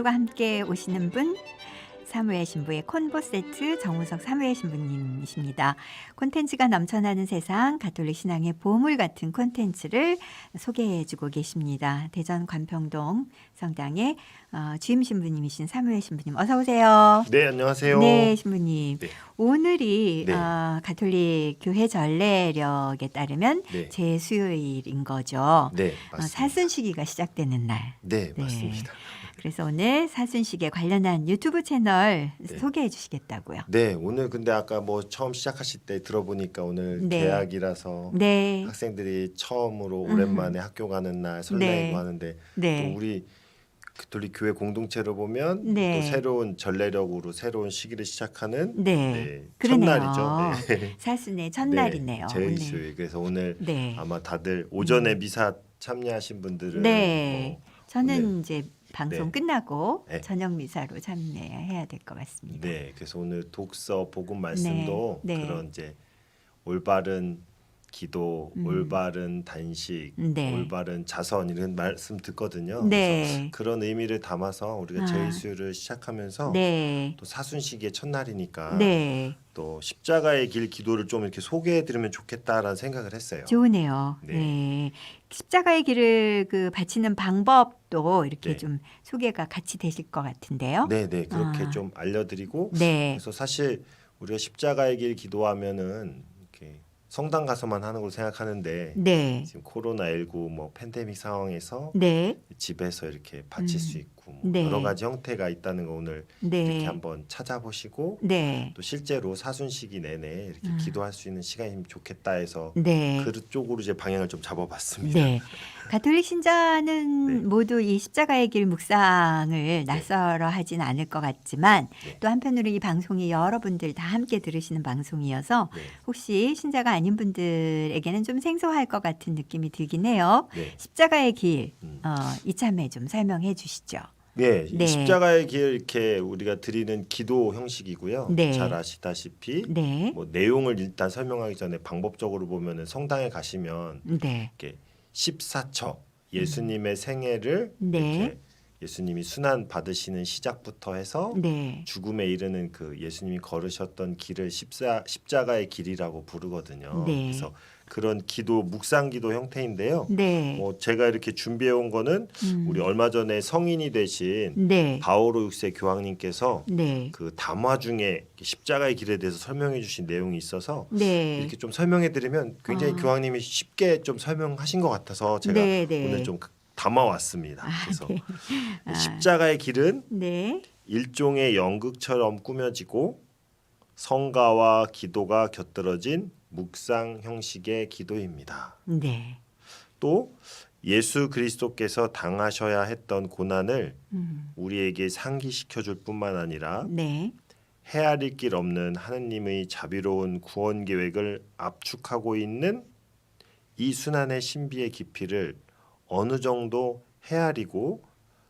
오늘과 함께 오시는 분 사무엘 신부의 콘보 세트 정우석 사무엘 신부님이십니다. 콘텐츠가 넘쳐나는 세상 가톨릭 신앙의 보물 같은 콘텐츠를 소개해주고 계십니다. 대전 관평동 성당의 주임 신부님이신 사무엘 신부님 어서 오세요. 네, 안녕하세요. 네, 신부님. 네. 오늘이 네. 가톨릭 교회 전례력에 따르면 네. 제수요일인 거죠. 네, 맞습니다. 사순시기가 시작되는 날. 네, 맞습니다. 그래서 오늘 사순식에 관련한 유튜브 채널 네. 소개해 주시겠다고요. 네, 오늘 근데 아까 뭐 처음 시작하실 때 들어보니까 오늘 네. 개학이라서 네. 학생들이 처음으로 오랜만에 학교 가는 날 설레고 네. 하는데 네. 또 우리 가톨릭 교회 공동체로 보면 네. 또 새로운 전례력으로 새로운 시기를 시작하는 네. 그러네요. 첫날이죠. 네. 사순의 첫날이네요. 제수요일. 그래서 오늘 네. 아마 다들 오전에 미사 참여하신 분들은 네. 뭐 저는 오늘 이제 방송 네. 끝나고 네. 저녁 미사로 참여해야 될 것 같습니다. 네, 그래서 오늘 독서 복음 말씀도 네. 그런 이제 올바른 기도, 올바른 단식, 네. 올바른 자선 이런 말씀 듣거든요. 네. 그래서 그런 의미를 담아서 우리가 제수를 시작하면서 네. 또 사순시기의 첫날이니까 네. 또 십자가의 길 기도를 좀 이렇게 소개해드리면 좋겠다라는 생각을 했어요. 좋으네요. 네. 네. 십자가의 길을 바치는 방법도 이렇게 네. 좀 소개가 같이 되실 것 같은데요. 네, 네, 그렇게 좀 알려드리고 네. 그래서 사실 우리가 십자가의 길 기도하면은 이렇게 성당 가서만 하는 걸 생각하는데 네. 지금 코로나19 뭐 팬데믹 상황에서 네. 집에서 이렇게 바칠 수 있고 뭐 네. 여러 가지 형태가 있다는 거 오늘 이렇게 네. 한번 찾아보시고 네. 또 실제로 사순시기 내내 이렇게 기도할 수 있는 시간이면 좋겠다 해서 네. 그쪽으로 이제 방향을 좀 잡아봤습니다. 네. 가톨릭 신자는 네. 모두 이 십자가의 길 묵상을 낯설어 하진 않을 것 같지만 네. 또 한편으로 이 방송이 여러분들 다 함께 들으시는 방송이어서 네. 혹시 신자가 아닌 분들에게는 좀 생소할 것 같은 느낌이 들긴 해요. 네. 십자가의 길 음. 이참에 좀 설명해 주시죠. 네, 이 네. 십자가의 길 이렇게 우리가 드리는 기도 형식이고요. 네. 잘 아시다시피 네. 뭐 내용을 일단 설명하기 전에 방법적으로 보면은 성당에 가시면 네. 이렇게 14처 예수님의 생애를 네. 이렇게 예수님이 순환 받으시는 시작부터 해서 네. 죽음에 이르는 그 예수님이 걸으셨던 길을 십자가의 길이라고 부르거든요. 네. 그래서 그런 기도 묵상 기도 형태인데요. 네. 뭐 제가 이렇게 준비해 온 거는 우리 얼마 전에 성인이 되신 네. 바오로 6세 교황님께서 네. 그 담화 중에 십자가의 길에 대해서 설명해 주신 내용이 있어서 네. 이렇게 좀 설명해 드리면 굉장히 교황님이 쉽게 좀 설명하신 것 같아서 제가 네, 네. 오늘 좀 담아 왔습니다. 그래서 네. 십자가의 길은 네. 일종의 연극처럼 꾸며지고 성가와 기도가 곁들어진 묵상 형식의 기도입니다. 네. 또 예수 그리스도께서 당하셔야 했던 고난을 우리에게 상기시켜 줄 뿐만 아니라 네. 헤아릴 길 없는 하느님의 자비로운 구원 계획을 압축하고 있는 이 순환의 신비의 깊이를 어느 정도 헤아리고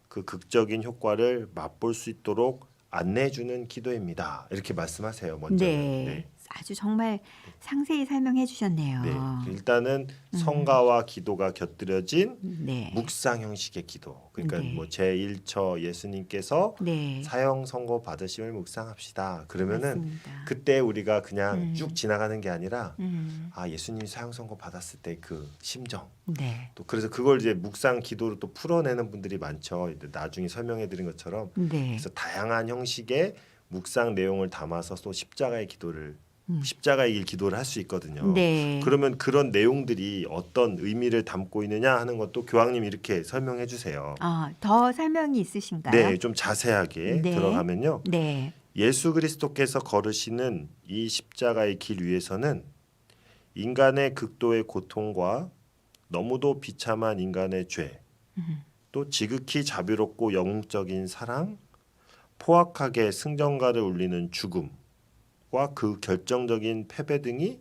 그 극적인 효과를 맛볼 수 있도록 안내해주는 기도입니다. 이렇게 말씀하세요. 먼저는. 네. 아주 정말 상세히 설명해 주셨네요. 네. 일단은 성가와 기도가 곁들여진 네. 묵상 형식의 기도. 그러니까 네. 뭐 제1처 예수님께서 네. 사형 선고 받으심을 묵상합시다. 그러면은 맞습니다. 그때 우리가 그냥 쭉 지나가는 게 아니라 음. 예수님이 사형 선고 받았을 때 그 심정. 네. 또 그래서 그걸 이제 묵상 기도로 또 풀어내는 분들이 많죠. 나중에 설명해 드린 것처럼. 네. 그래서 다양한 형식의 묵상 내용을 담아서 또 십자가의 기도를 십자가의 길 기도를 할 수 있거든요. 네. 그러면 그런 내용들이 어떤 의미를 담고 있느냐 하는 것도 교황님이 이렇게 설명해 주세요. 더 설명이 있으신가요? 네, 좀 자세하게 네. 들어가면요. 네. 예수 그리스도께서 걸으시는 이 십자가의 길 위에서는 인간의 극도의 고통과 너무도 비참한 인간의 죄, 또 지극히 자비롭고 영웅적인 사랑, 포악하게 승전가를 울리는 죽음과 그 결정적인 패배 등이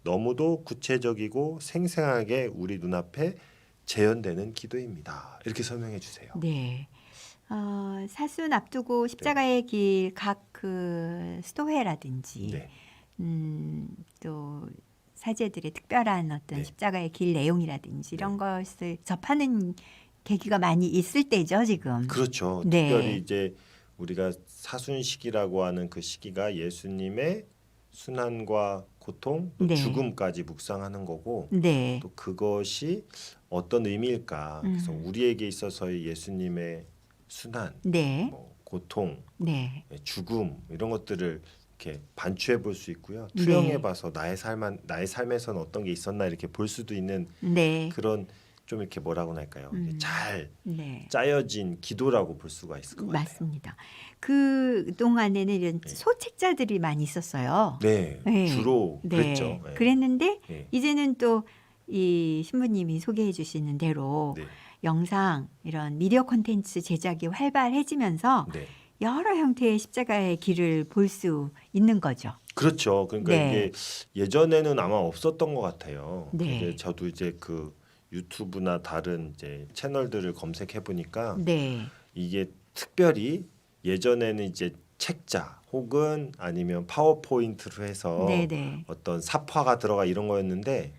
너무도 구체적이고 생생하게 우리 눈앞에 재현되는 기도입니다. 이렇게 설명해 주세요. 네. 사순 앞두고 십자가의 길 각 스토회라든지 네. 또 사제들의 특별한 어떤 네. 십자가의 길 내용이라든지 이런 것을 접하는 계기가 많이 있을 때죠, 지금. 그렇죠. 네. 특별히 이제 우리가 사순시기라고 하는 그 시기가 예수님의 순환과 고통, 또 네. 죽음까지 묵상하는 거고 네. 또 그것이 어떤 의미일까? 그래서 우리에게 있어서의 예수님의 순환, 네. 뭐 고통, 네. 죽음 이런 것들을 이렇게 반추해 볼 수 있고요. 네. 투영해 봐서 나의 삶에서는 어떤 게 있었나 이렇게 볼 수도 있는 네. 그런 좀 이렇게 뭐라고 할까요? 이게 잘 네. 짜여진 기도라고 볼 수가 있을 것 같아요. 맞습니다. 그 동안에는 이런 네. 소책자들이 많이 있었어요. 네, 네. 주로 네. 그랬죠. 네. 그랬는데 네. 이제는 또 이 신부님이 소개해 주시는 대로 네. 영상 이런 미디어 콘텐츠 제작이 활발해지면서 네. 여러 형태의 십자가의 길을 볼 수 있는 거죠. 그렇죠. 그러니까 네. 이게 예전에는 아마 없었던 것 같아요. 네. 이제 저도 이제 그 유튜브나 다른 이제 채널들을 검색해 보니까 네. 이게 특별히 예전에는 이제 책자 혹은 아니면 파워포인트로 해서 네네. 어떤 삽화가 들어가 이런 거였는데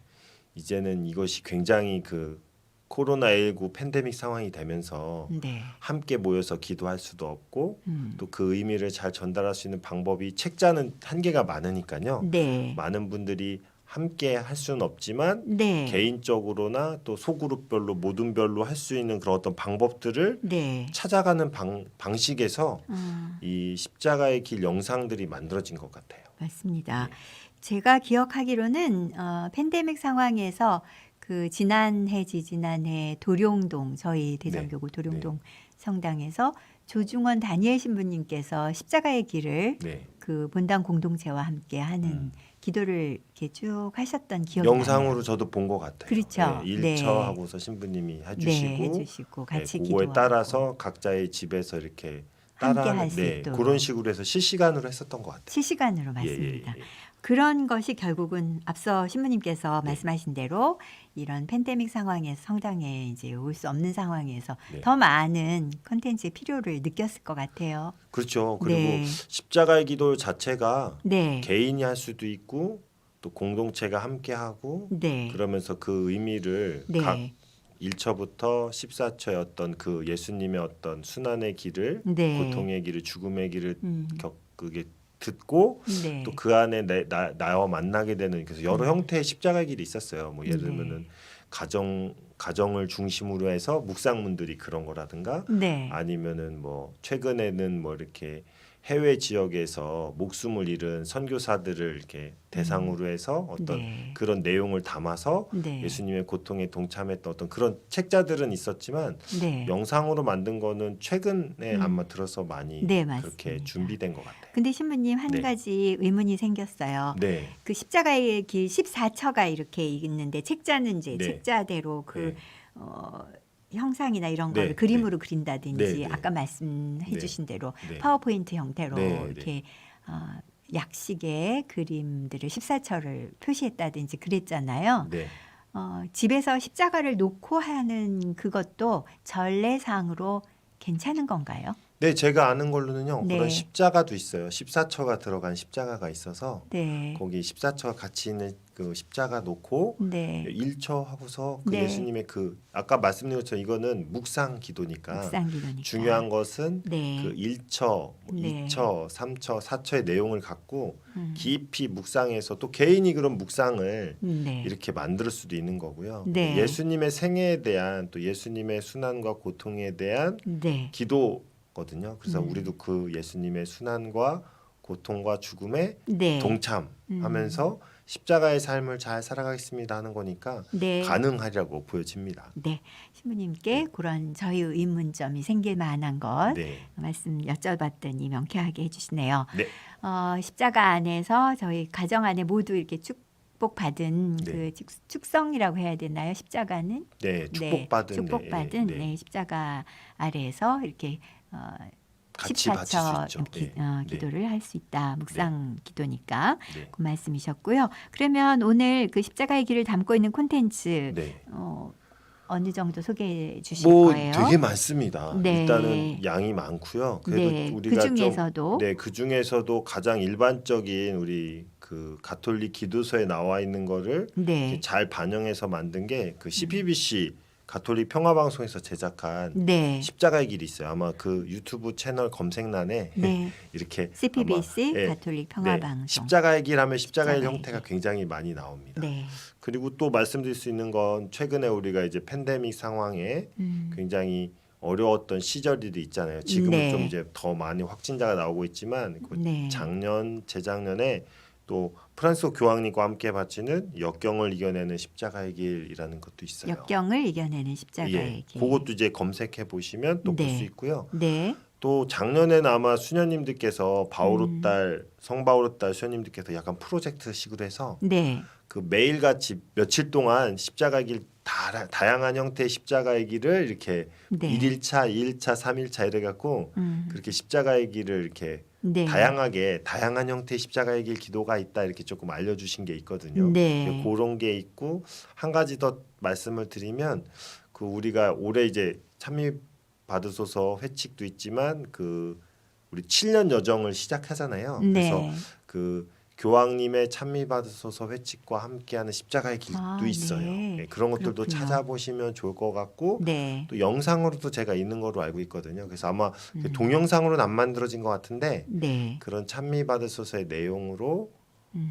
이제는 이것이 굉장히 그 코로나19 팬데믹 상황이 되면서 네. 함께 모여서 기도할 수도 없고 음. 또 그 의미를 잘 전달할 수 있는 방법이 책자는 한계가 많으니까요. 네. 많은 분들이 함께 할 수는 없지만 네. 개인적으로나 또 소그룹별로 모둠별로 할 수 있는 그런 어떤 방법들을 네. 찾아가는 방식에서 음. 이 십자가의 길 영상들이 만들어진 것 같아요. 맞습니다. 네. 제가 기억하기로는 팬데믹 상황에서 그 지난해 도룡동 저희 대전교구 도룡동 성당에서 조중원 다니엘 신부님께서 십자가의 길을 네. 그 본당 공동체와 함께 하는 기도를 이렇게 쭉 하셨던 기억이 영상으로 나요. 저도 본 것 같아요. 그렇죠. 네, 네. 일처하고서 신부님이 해주시고, 네, 해주시고 같이 그거에 기도하고 따라서 각자의 집에서 이렇게 함께 따라하는 할 수 있도록 그런 식으로 해서 실시간으로 했었던 것 같아요. 실시간으로 예, 예, 맞습니다. 예. 그런 것이 결국은 앞서 신부님께서 네. 말씀하신 대로 이런 팬데믹 상황에서 성당에 이제 올 수 없는 상황에서 네. 더 많은 콘텐츠의 필요를 느꼈을 것 같아요. 그렇죠. 그리고 네. 십자가의 기도 자체가 네. 개인이 할 수도 있고 또 공동체가 함께 하고 네. 그러면서 그 의미를 네. 각 1처부터 14처의 어떤 그 예수님의 어떤 순환의 길을 네. 고통의 길을 죽음의 길을 음. 그게 듣고 네. 또 그 안에 나와 만나게 되는 그래서 여러 형태의 십자가의 길이 있었어요. 뭐 예를 들면은 가정을 중심으로 해서 묵상문들이 그런 거라든가 네. 아니면은 뭐 최근에는 뭐 이렇게 해외 지역에서 목숨을 잃은 선교사들을 이렇게 대상으로 해서 어떤 네. 그런 내용을 담아서 네. 예수님의 고통에 동참했던 어떤 그런 책자들은 있었지만 네. 영상으로 만든 거는 최근에 아마 들어서 많이 네, 그렇게 맞습니다. 준비된 것 같아요. 근데 신부님 한 네. 가지 의문이 생겼어요. 네, 그 십자가의 길 14처가 이렇게 있는데 책자는 이제 네. 책자대로 그 네. 형상이나 이런 네, 거를 그림으로 그린다든지 네, 네. 아까 말씀해 네. 주신 대로 네. 파워포인트 형태로 네, 네. 이렇게 약식의 그림들을 14처를 표시했다든지 그랬잖아요. 네. 집에서 십자가를 놓고 하는 그것도 전례상으로 괜찮은 건가요? 네, 제가 아는 걸로는요. 네. 그런 십자가도 있어요. 14처가 들어간 십자가가 있어서 네. 거기 14처가 같이 있는 그 십자가 놓고 네. 1처 하고서 그 네. 예수님의 그 아까 말씀드린 것처럼 이거는 묵상 기도니까 묵상기도니까. 중요한 것은 네. 그 1처, 네. 2처, 3처, 4처의 내용을 갖고 음. 깊이 묵상해서 또 개인이 그런 묵상을 네. 이렇게 만들 수도 있는 거고요. 네. 예수님의 생애에 대한 또 예수님의 순환과 고통에 대한 네. 기도거든요. 그래서 우리도 그 예수님의 순환과 고통과 죽음에 네. 동참하면서 십자가의 삶을 잘 살아가겠습니다 하는 거니까 네. 가능하리라고 보여집니다. 네. 신부님께 그런 저희 의문점이 생길 만한 것 네, 말씀 여쭤봤더니 명쾌하게 해주시네요. 네, 십자가 안에서 저희 가정 안에 모두 이렇게 축복받은 네. 그 축성이라고 해야 되나요? 십자가는 네, 축복받은, 축복받은 네, 네. 십자가 아래에서 이렇게 같이 바칠 수 있죠. 네, 네. 기도를 할 수 있다. 묵상 기도니까 네, 그 말씀이셨고요. 그러면 오늘 그 십자가의 길을 담고 있는 콘텐츠 네. 어느 정도 소개해 주실 뭐 거예요? 되게 많습니다. 네. 일단은 양이 많고요. 그래도 네, 우리가 그 중에서도 그 중에서도 가장 일반적인 우리 그 가톨릭 기도서에 나와 있는 거를 네, 이렇게 잘 반영해서 만든 게 그 CPBC 가톨릭 평화방송에서 제작한 네. 십자가의 길이 있어요. 아마 그 유튜브 채널 검색란에 네. 이렇게 CPBC 아마, 예, 가톨릭 네, 평화방송. 십자가의 길 하면 십자가의 십자가의 형태가 길. 굉장히 많이 나옵니다. 네. 그리고 또 말씀드릴 수 있는 건 최근에 우리가 이제 팬데믹 상황에 굉장히 어려웠던 시절들이 있잖아요. 지금은 네. 좀 이제 더 많이 확진자가 나오고 있지만 그 네. 작년, 재작년에 또 프란시스 교황님과 함께 바치는 역경을 이겨내는 십자가의 길이라는 것도 있어요. 역경을 이겨내는 십자가의 예, 길. 그것도 이제 검색해 보시면 또 볼 네. 수 있고요. 네. 또 작년에는 아마 수녀님들께서 바오로딸 성바오로딸 수녀님들께서 약간 프로젝트식으로 해서 네. 그 매일같이 며칠 동안 십자가의 길 다양한 형태의 십자가의 길을 이렇게 네. 1일차, 2일차, 3일차 이래 갖고 그렇게 십자가의 길을 이렇게 네. 다양한 형태의 십자가의 길 기도가 있다 이렇게 조금 알려주신 게 있거든요. 네. 그런 게 있고 한 가지 더 말씀을 드리면 그 우리가 올해 이제 찬미 받으소서 회칙도 있지만 그 우리 7년 여정을 시작하잖아요. 그래서 네. 그 교황님의 찬미 받으소서 회칙과 함께하는 십자가의 길도 아, 있어요. 네. 네, 그런 것들도 그렇군요. 찾아보시면 좋을 것 같고 네. 또 영상으로도 제가 있는 거로 알고 있거든요. 그래서 아마 동영상으로는 안 만들어진 것 같은데 네. 그런 찬미 받으소서의 내용으로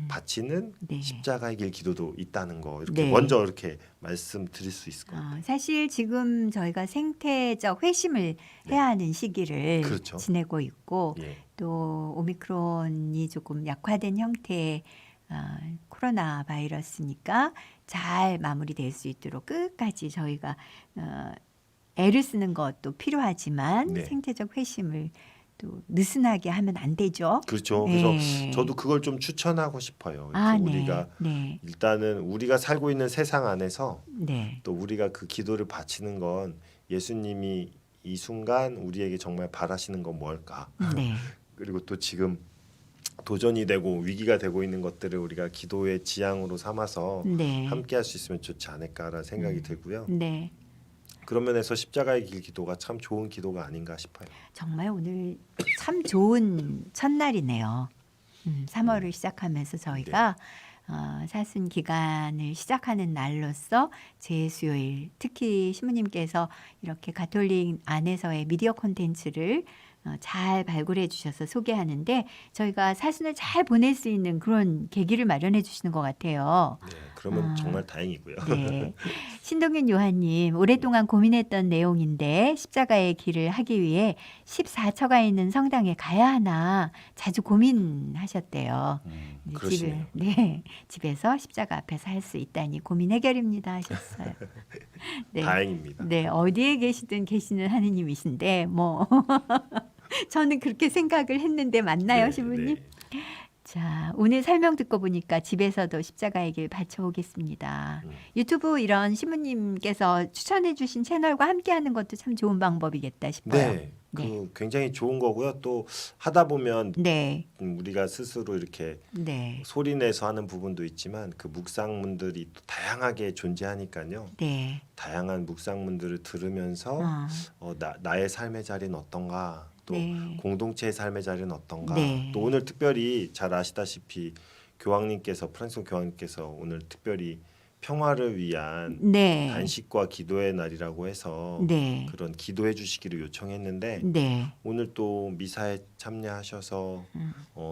바치는 네. 십자가의 길 기도도 있다는 거 이렇게 네. 먼저 이렇게 말씀드릴 수 있을 것 같아요. 사실 지금 저희가 생태적 회심을 해야 하는 시기를 네. 그렇죠. 지내고 있고 예. 또 오미크론이 조금 약화된 형태의 코로나 바이러스니까 잘 마무리될 수 있도록 끝까지 저희가 애를 쓰는 것도 필요하지만 네. 생태적 회심을 또 느슨하게 하면 안 되죠. 그렇죠. 그래서 네. 저도 그걸 좀 추천하고 싶어요. 아, 그래서 네. 우리가 네. 일단은 우리가 살고 있는 세상 안에서 네. 또 우리가 그 기도를 바치는 건 예수님이 이 순간 우리에게 정말 바라시는 건 뭘까? 네. 그리고 또 지금 도전이 되고 위기가 되고 있는 것들을 우리가 기도의 지향으로 삼아서 네. 함께 할 수 있으면 좋지 않을까라는 생각이 들고요. 네. 그런 면에서 십자가의 길 기도가 참 좋은 기도가 아닌가 싶어요. 정말 오늘 참 좋은 첫날이네요. 3월을 시작하면서 저희가 사순 기간을 시작하는 날로서 제수요일 특히 신부님께서 이렇게 가톨릭 안에서의 미디어 콘텐츠를 잘 발굴해 주셔서 소개하는데 저희가 사순을 잘 보낼 수 있는 그런 계기를 마련해 주시는 것 같아요. 네, 그러면 정말 다행이고요. 네. 신동윤 요한님 오랫동안 고민했던 내용인데 십자가의 길을 하기 위해 14처가 있는 성당에 가야 하나 자주 고민하셨대요. 그러시네요. 집에서 십자가 앞에서 할 수 있다니 고민 해결입니다 하셨어요. 네. 다행입니다. 네, 어디에 계시든 계시는 하느님이신데 뭐 저는 그렇게 생각을 했는데 맞나요, 네, 신부님? 네. 자, 오늘 설명 듣고 보니까 집에서도 십자가의 길 바쳐오겠습니다. 유튜브 이런 신부님께서 추천해 주신 채널과 함께하는 것도 참 좋은 방법이겠다 싶어요. 네, 그 굉장히 좋은 거고요. 또 하다 보면 네, 우리가 스스로 이렇게 네, 소리 내서 하는 부분도 있지만 그 묵상문들이 또 다양하게 존재하니까요. 네. 다양한 묵상문들을 들으면서 나의 삶의 자리는 어떤가, 또 네. 공동체의 삶의 자리는 어떤가. 네. 또 오늘 특별히 잘 아시다시피 프란시스 교황님께서 오늘 특별히 평화를 위한 네. 단식과 기도의 날이라고 해서 네. 그런 기도해 주시기를 요청했는데 네. 오늘 또 미사에 참여하셔서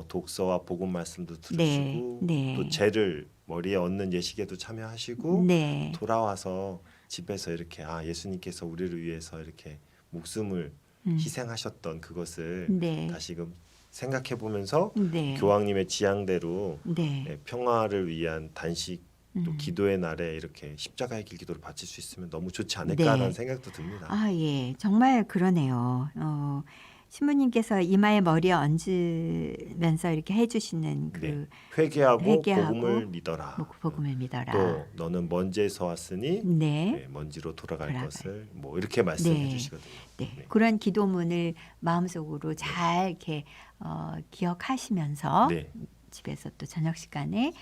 독서와 복음 말씀도 네. 들으시고 네. 또 제를 머리에 얹는 예식에도 참여하시고 네. 돌아와서 집에서 이렇게 예수님께서 우리를 위해서 이렇게 목숨을 희생하셨던 그것을 네. 다시금 생각해 보면서 네. 교황님의 지향대로 네. 평화를 위한 단식 또 기도의 날에 이렇게 십자가의 길 기도를 바칠 수 있으면 너무 좋지 않을까라는 네. 생각도 듭니다. 예. 정말 그러네요. 신부님께서 이마에 머리에 얹으면서 이렇게 해주시는 그 네. 회개하고 회개하고 복음을 믿어라. 복음을 믿어라. 또 너는 먼지에서 왔으니 네. 먼지로 돌아갈 돌아갈. 것을 뭐 이렇게 말씀해 네. 주시거든요. 네. 네. 그런 기도문을 마음속으로 잘 이렇게 기억하시면서 네. 집에서 또 저녁 시간에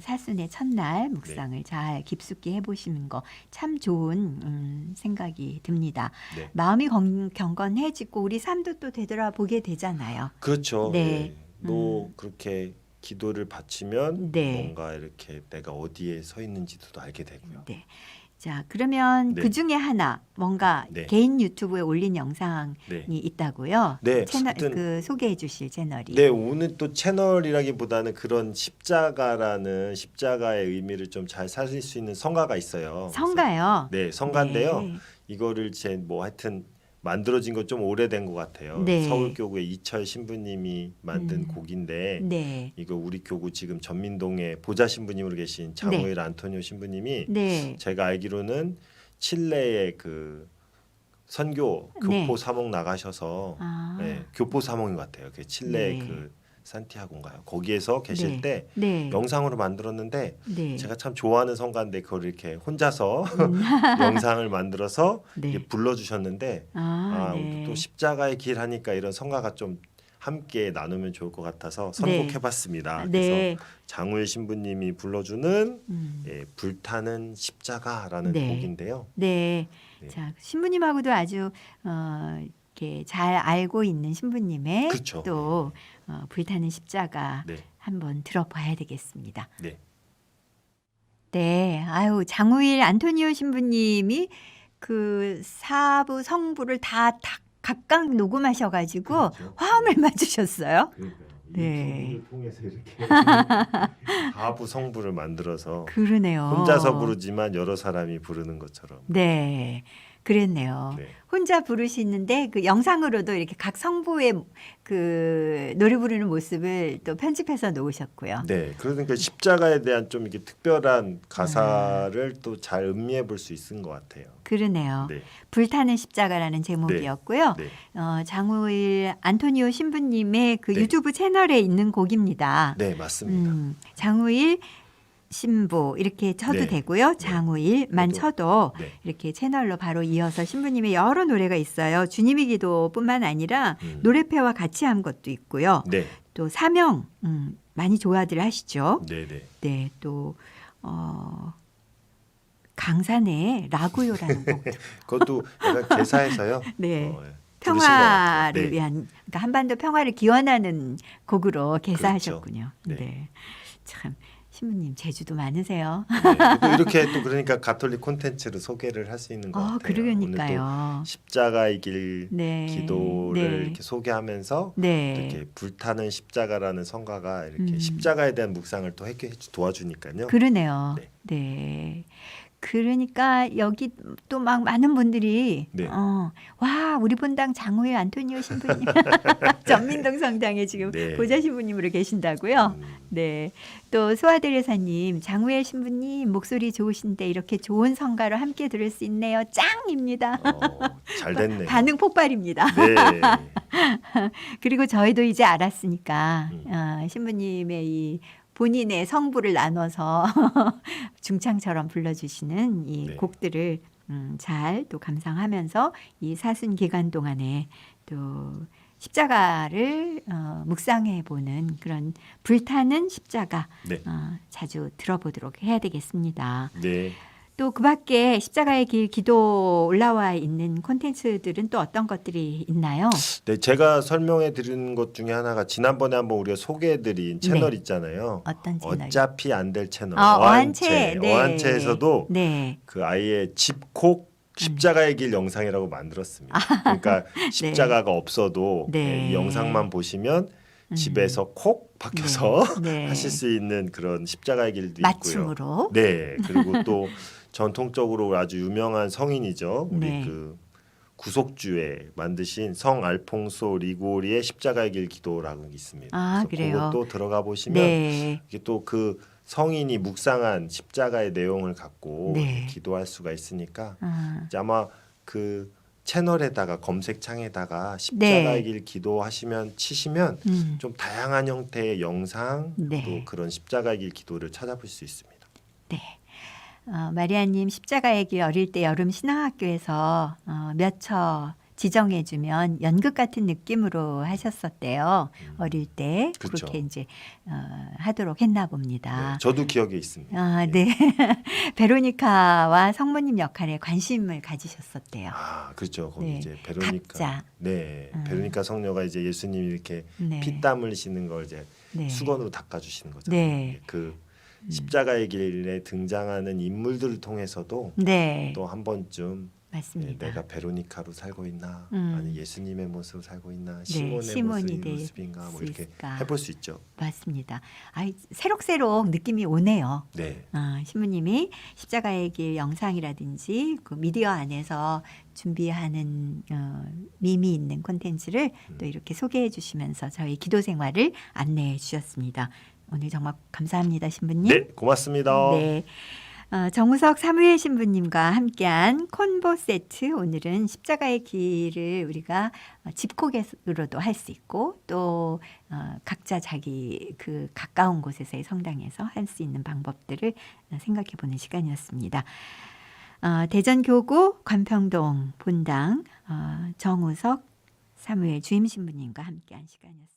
사순의 첫날 묵상을 잘 깊숙이 해보시는 거 참 좋은 생각이 듭니다. 네. 마음이 경건해지고 우리 삶도 또 되돌아보게 되잖아요. 그렇죠. 네. 네. 또 그렇게 기도를 바치면 네. 뭔가 이렇게 내가 어디에 서 있는지도 알게 되고요. 네. 자, 그러면 네. 그 중에 하나 뭔가 네. 개인 유튜브에 올린 영상이 네. 있다고요? 네, 채널 하여튼 그 소개해 주실 채널이. 네, 오늘 또 채널이라기보다는 그런 십자가라는 십자가의 의미를 좀 잘 살릴 수 있는 성가가 있어요. 성가요. 네, 성가인데요. 네. 이거를 제 뭐 하여튼 만들어진 거 좀 오래된 것 같아요. 네. 서울교구의 이철 신부님이 만든 곡인데 네. 이거 우리 교구 지금 전민동에 보좌 신부님으로 계신 장호일 안토니오 신부님이 네. 제가 알기로는 칠레의 그 선교 네. 교포 사목 나가셔서 아. 네, 교포 사목인 것 같아요. 그 칠레 네. 그 산티아고인가요? 거기에서 계실 네. 때 네. 영상으로 만들었는데 네. 제가 참 좋아하는 성가인데 그걸 이렇게 혼자서 영상을 만들어서 네. 이렇게 불러주셨는데 네. 또 십자가의 길 하니까 이런 성가가 좀 함께 나누면 좋을 것 같아서 네. 선곡해봤습니다. 네. 그래서 장우일 신부님이 불러주는 음. 불타는 십자가라는 네. 곡인데요. 네. 네. 자, 신부님하고도 아주 이렇게 잘 알고 있는 신부님의 그쵸. 또 불타는 십자가 네, 한번 들어봐야 되겠습니다. 네, 네. 아유, 장우일 안토니오 신부님이 그 사부 성부를 다 각각 녹음하셔 가지고 그렇죠. 화음을 맞추셨어요. 그러니까요. 네. 유튜브를 통해서 이렇게 하부 성부를 만들어서 그러네요. 혼자서 부르지만 여러 사람이 부르는 것처럼. 네. 그랬네요. 네. 혼자 부르시는데 그 영상으로도 이렇게 각 성부의 그 노래 부르는 모습을 또 편집해서 놓으셨고요. 네, 그러니까 십자가에 대한 좀 이렇게 특별한 가사를 또 잘 음미해 볼 수 있는 것 같아요. 그러네요. 네, 불타는 십자가라는 제목이었고요. 네, 장우일 안토니오 신부님의 그 네. 유튜브 채널에 있는 곡입니다. 네, 맞습니다. 장우일 신부 이렇게 쳐도 네. 되고요. 장우일만 저도. 쳐도 네, 이렇게 채널로 바로 이어서 신부님의 여러 노래가 있어요. 주님의 기도뿐만 아니라 노래패와 같이 한 것도 있고요. 네, 또 사명 많이 좋아들 하시죠. 네, 네. 네, 또 강산의 라구요라는 곡도 그것도 약간 개사해서요. 네. 예, 부르신 것 평화를 같아요. 네. 위한 그러니까 한반도 평화를 기원하는 곡으로 개사하셨군요. 그렇죠. 네. 네. 참 신부님 재주도 많으세요. 네, 또 이렇게 또 그러니까 가톨릭 콘텐츠로 소개를 할 수 있는 것 같아요. 그러니까요. 오늘 또 십자가의 길 네. 기도를 네. 이렇게 소개하면서 네. 이렇게 불타는 십자가라는 성가가 이렇게 음. 십자가에 대한 묵상을 또 도와주니까요. 그러네요. 네. 네. 그러니까 여기 또 막 많은 분들이 네. 와 우리 본당 장우일 안토니오 신부님 전민동 성당에 지금 네. 보좌 신부님으로 계신다고요. 네. 또 소아데레사님 장우일 신부님 목소리 좋으신데 이렇게 좋은 성가로 함께 들을 수 있네요. 짱입니다. 잘 됐네요. 반응 폭발입니다. 네. 그리고 저희도 이제 알았으니까 신부님의 이 본인의 성부를 나눠서 중창처럼 불러주시는 이 네. 곡들을 잘 또 감상하면서 이 사순 기간 동안에 또 십자가를 묵상해 보는 그런 불타는 십자가 네. 자주 들어보도록 해야 되겠습니다. 네. 또 그 밖에 십자가의 길 기도 올라와 있는 콘텐츠들은 또 어떤 것들이 있나요? 네, 제가 설명해 드리는 것 중에 하나가 지난번에 한번 우리가 소개해 드린 채널 있잖아요. 어떤 채널? 어차피 안 될 채널. 어한채. 네. 어한채에서도 네. 그 아이의 집콕 십자가의 길 영상이라고 만들었습니다. 그러니까 십자가가 없어도 네. 이 영상만 보시면 집에서 콕 박혀서 네. 하실 수 있는 그런 십자가의 길도 맞춤으로. 있고요. 네, 그리고 또 전통적으로 아주 유명한 성인이죠. 우리 네. 그 구속주에 만드신 성 알퐁소 리고리의 십자가의 길 기도라는 게 있습니다. 그래서 그래요. 그것도 들어가 보시면 네. 이게 또 그 성인이 묵상한 십자가의 내용을 갖고 네. 기도할 수가 있으니까 아, 이제 아마 그 채널에다가 검색창에다가 십자가의 네. 길 기도하시면 치시면 좀 다양한 형태의 영상 네. 또 그런 십자가의 길 기도를 찾아볼 수 있습니다. 네. 마리아님 십자가의 길 어릴 때 여름 신앙학교에서 몇 처 지정해주면 연극 같은 느낌으로 하셨었대요. 어릴 때 그렇죠. 그렇게 이제 하도록 했나 봅니다. 네, 저도 기억에 있습니다. 네. 베로니카와 성모님 역할에 관심을 가지셨었대요. 그렇죠. 거기 네. 이제 베로니카. 각자. 네, 베로니카 성녀가 이제 예수님 이렇게 네. 피땀 흘리시는 걸 이제 네. 수건으로 닦아주시는 거잖아요. 네. 그 십자가의 길에 등장하는 인물들을 통해서도 네, 또 한 번쯤 맞습니다. 내가 베로니카로 살고 있나, 아니 예수님의 모습을 살고 있나, 네, 시몬의 시몬이 될 모습인가, 뭐 수 이렇게 있을까. 해볼 수 있죠. 맞습니다. 새록새록 느낌이 오네요. 네, 신부님이 십자가의 길 영상이라든지 그 미디어 안에서 준비하는 밈이 있는 콘텐츠를 또 이렇게 소개해 주시면서 저희 기도 생활을 안내해 주셨습니다. 오늘 정말 감사합니다, 신부님. 네, 고맙습니다. 네. 정우석 사무엘 신부님과 함께한 콤보 세트, 오늘은 십자가의 길을 우리가 집콕으로도 할 수 있고 또 각자 자기 그 가까운 곳에서의 성당에서 할 수 있는 방법들을 생각해 보는 시간이었습니다. 대전교구 관평동 본당 정우석 사무엘 주임 신부님과 함께한 시간이었습니다.